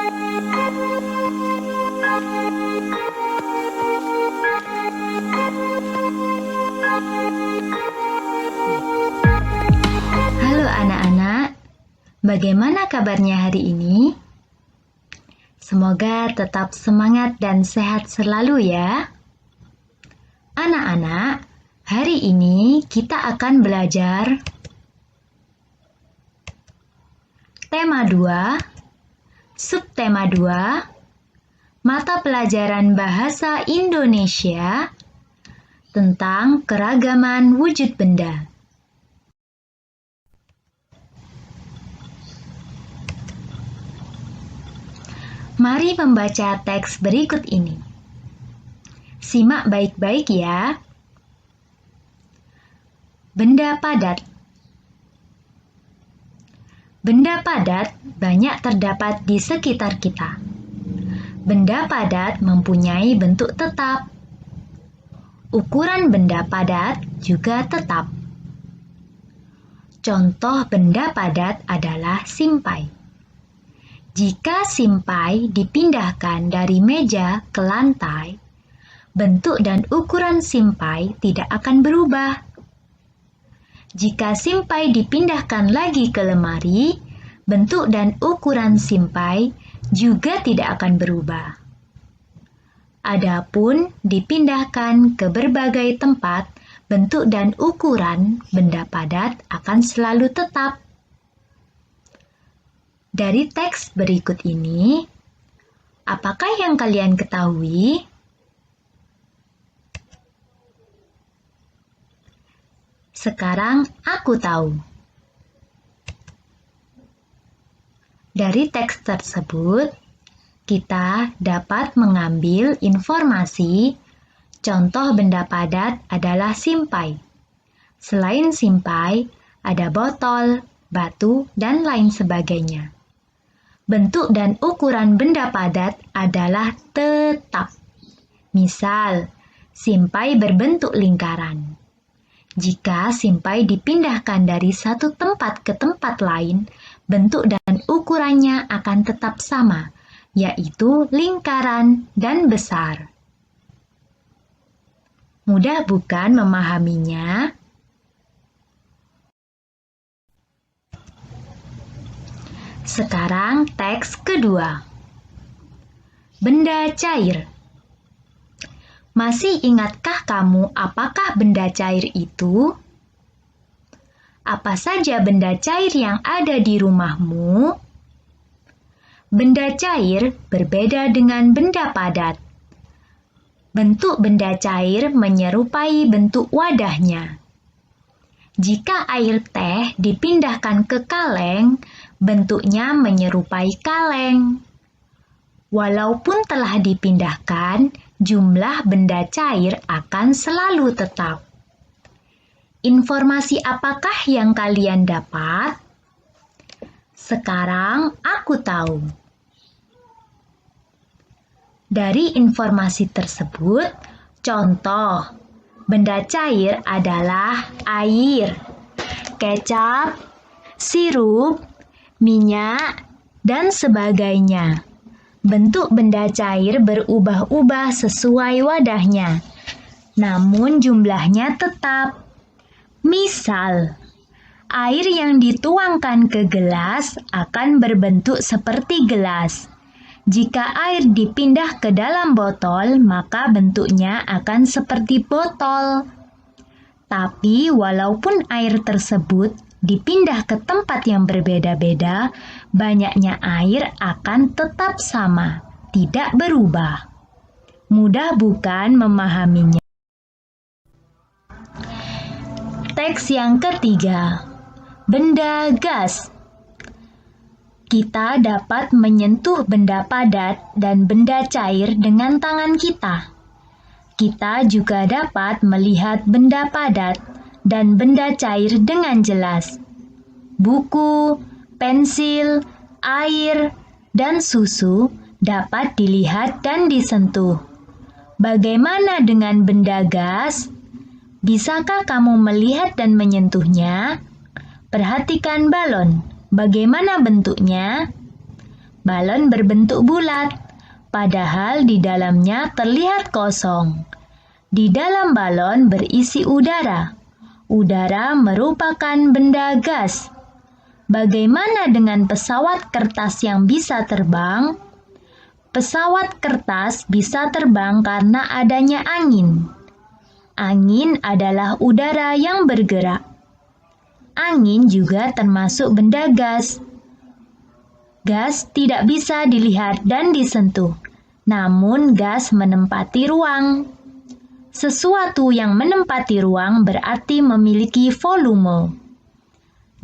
Halo anak-anak, bagaimana kabarnya hari ini? Semoga tetap semangat dan sehat selalu ya. Anak-anak, hari ini kita akan belajar tema 2, subtema 2, mata pelajaran bahasa Indonesia tentang keragaman wujud benda. Mari membaca teks berikut ini. Simak baik-baik ya. Benda padat. Benda padat banyak terdapat di sekitar kita. Benda padat mempunyai bentuk tetap. Ukuran benda padat juga tetap. Contoh benda padat adalah simpai. Jika simpai dipindahkan dari meja ke lantai, bentuk dan ukuran simpai tidak akan berubah. Jika simpai dipindahkan lagi ke lemari, bentuk dan ukuran simpai juga tidak akan berubah. Adapun dipindahkan ke berbagai tempat, bentuk dan ukuran benda padat akan selalu tetap. Dari teks berikut ini, apakah yang kalian ketahui? Sekarang aku tahu. Dari teks tersebut, kita dapat mengambil informasi contoh benda padat adalah simpai. Selain simpai, ada botol, batu, dan lain sebagainya. Bentuk dan ukuran benda padat adalah tetap. Misal, simpai berbentuk lingkaran. Jika simpai dipindahkan dari satu tempat ke tempat lain, bentuk dan ukurannya akan tetap sama, yaitu lingkaran dan besar. Mudah bukan memahaminya? Sekarang teks kedua. Benda cair. Masih ingatkah kamu apakah benda cair itu? Apa saja benda cair yang ada di rumahmu? Benda cair berbeda dengan benda padat. Bentuk benda cair menyerupai bentuk wadahnya. Jika air teh dipindahkan ke kaleng, bentuknya menyerupai kaleng. Walaupun telah dipindahkan, jumlah benda cair akan selalu tetap. Informasi apakah yang kalian dapat? Sekarang aku tahu. Dari informasi tersebut, contoh benda cair adalah air, kecap, sirup, minyak, dan sebagainya. Bentuk benda cair berubah-ubah sesuai wadahnya, namun jumlahnya tetap. Misal, air yang dituangkan ke gelas akan berbentuk seperti gelas. Jika air dipindah ke dalam botol, maka bentuknya akan seperti botol. Tapi walaupun air tersebut dipindah ke tempat yang berbeda-beda, banyaknya air akan tetap sama, tidak berubah. Mudah bukan memahaminya? Teks yang ketiga, benda gas. Kita dapat menyentuh benda padat dan benda cair dengan tangan kita. Kita juga dapat melihat benda padat dan benda cair dengan jelas. Buku, pensil, air, dan susu dapat dilihat dan disentuh. Bagaimana dengan benda gas? Bisakah kamu melihat dan menyentuhnya? Perhatikan balon. Bagaimana bentuknya? Balon berbentuk bulat, padahal di dalamnya terlihat kosong. Di dalam balon berisi udara. Udara merupakan benda gas. Bagaimana dengan pesawat kertas yang bisa terbang? Pesawat kertas bisa terbang karena adanya angin. Angin adalah udara yang bergerak. Angin juga termasuk benda gas. Gas tidak bisa dilihat dan disentuh, namun gas menempati ruang. Sesuatu yang menempati ruang berarti memiliki volume.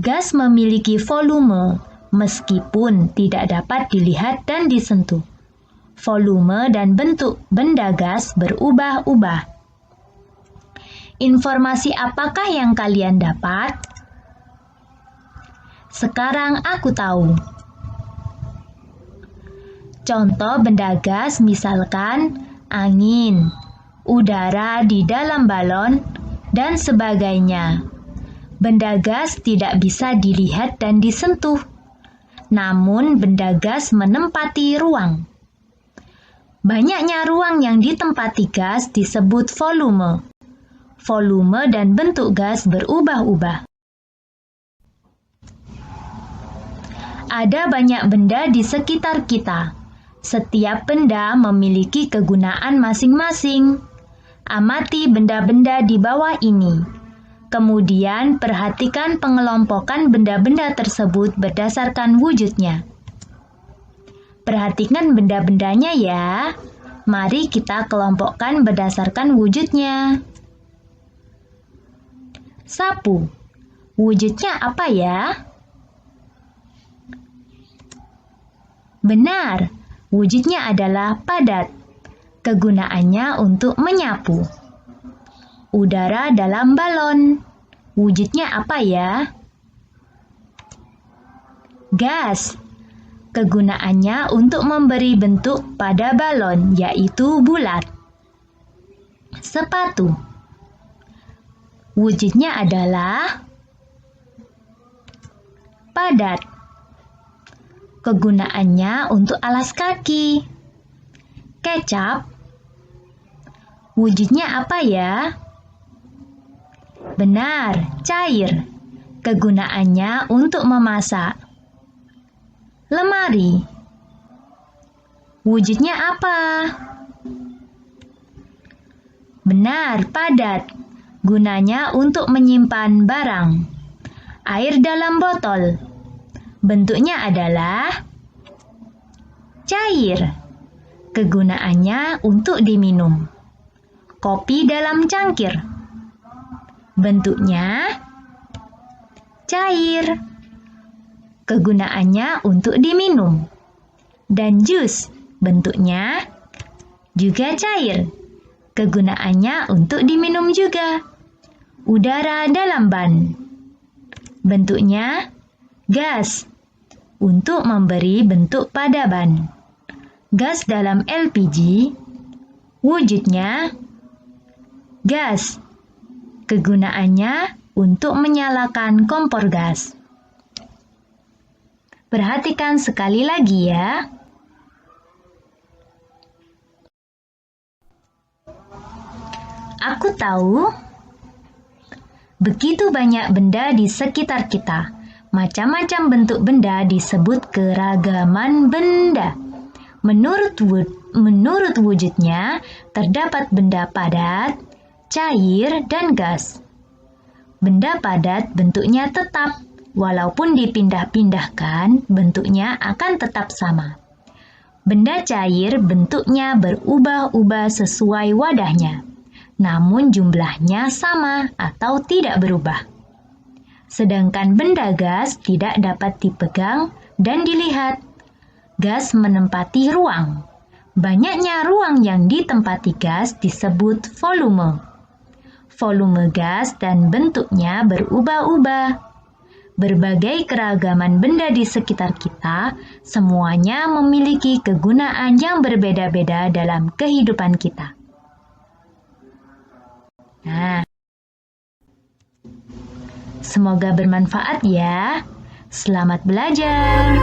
Gas memiliki volume meskipun tidak dapat dilihat dan disentuh. Volume dan bentuk benda gas berubah-ubah. Informasi apakah yang kalian dapat? Sekarang aku tahu. Contoh benda gas misalkan angin, udara di dalam balon, dan sebagainya. Benda gas tidak bisa dilihat dan disentuh, namun benda gas menempati ruang. Banyaknya ruang yang ditempati gas disebut volume. Volume dan bentuk gas berubah-ubah. Ada banyak benda di sekitar kita. Setiap benda memiliki kegunaan masing-masing. Amati benda-benda di bawah ini. Kemudian perhatikan pengelompokan benda-benda tersebut berdasarkan wujudnya. Perhatikan benda-bendanya ya. Mari kita kelompokkan berdasarkan wujudnya. Sapu. Wujudnya apa ya? Benar, wujudnya adalah padat. Kegunaannya untuk menyapu. Udara dalam balon. Wujudnya apa ya? Gas. Kegunaannya untuk memberi bentuk pada balon, yaitu bulat. Sepatu. Wujudnya adalah padat. Kegunaannya untuk alas kaki. Kecap. Wujudnya apa ya? Benar, cair. Kegunaannya untuk memasak. Lemari. Wujudnya apa? Benar, padat. Gunanya untuk menyimpan barang. Air dalam botol. Bentuknya adalah cair. Kegunaannya untuk diminum. Kopi dalam cangkir. Bentuknya cair. Kegunaannya untuk diminum. Dan jus, bentuknya juga cair. Kegunaannya untuk diminum juga. Udara dalam ban. Bentuknya gas. Untuk memberi bentuk pada ban. Gas dalam LPG. Wujudnya gas. Kegunaannya untuk menyalakan kompor gas. Perhatikan sekali lagi ya. Aku tahu begitu banyak benda di sekitar kita. Macam-macam bentuk benda disebut keragaman benda. Menurut wujudnya, terdapat benda padat, cair, dan gas. Benda padat bentuknya tetap, walaupun dipindah-pindahkan, bentuknya akan tetap sama. Benda cair bentuknya berubah-ubah sesuai wadahnya, namun jumlahnya sama atau tidak berubah. Sedangkan benda gas tidak dapat dipegang dan dilihat. Gas menempati ruang. Banyaknya ruang yang ditempati gas disebut volume. Volume gas dan bentuknya berubah-ubah. Berbagai keragaman benda di sekitar kita, semuanya memiliki kegunaan yang berbeda-beda dalam kehidupan kita. Nah, semoga bermanfaat ya. Selamat belajar.